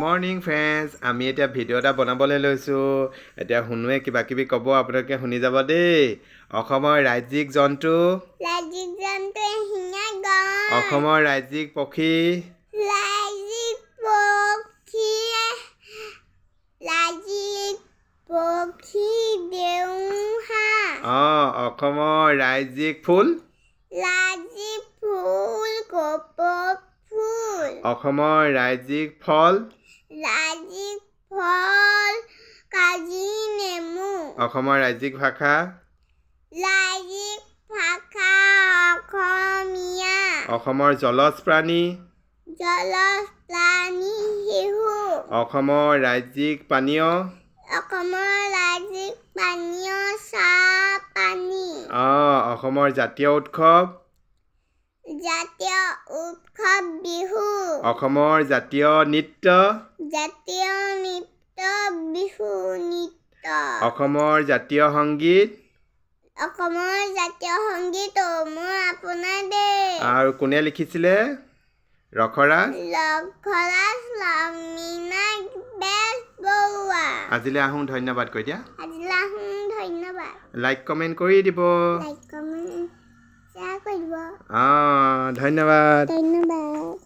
morning friends আমি এতিয়া video' এটা বনাবলৈ লৈছোঁ এতিয়া শুনোৱে কিবা কিবি ক'ব আপোনালোকে শুনি যাব দেই অসমৰ ৰাজ্যিক জন্তু এশিঙীয়া গঁড় অসমৰ ৰাজ্যিক পক্ষী দেওহাঁহ অসমৰ ৰাজ্যিক ফুল কপৌ ফুল অসমৰ ৰাজ্যিক ফল কাজি নেমু অসমৰ ৰাজ্যিক ভাষা অসমীয়া অসমৰ জলজ প্ৰাণী শিহু অসমৰ ৰাজ্যিক পানীয় চাহ পানী অসমৰ জাতীয় উৎসৱ বিহু অসমৰ জাতীয় নৃত্য বিহু নৃত্য অসমৰ জাতীয় সংগীত মোৰ আপোনাৰ দেশ আৰু কোনে লিখিছিলে ৰখৰাজ লক্ষ্মীনাথ বেজবৰুৱা আজিলৈ আহোঁ ধন্যবাদ কৈ দিয়া ধন্যবাদ লাইক কমেণ্ট কৰি দিব লাইক কমেণ্ট শ্বেয়াৰ কৰিব ধন্যবাদ ধন্যবাদ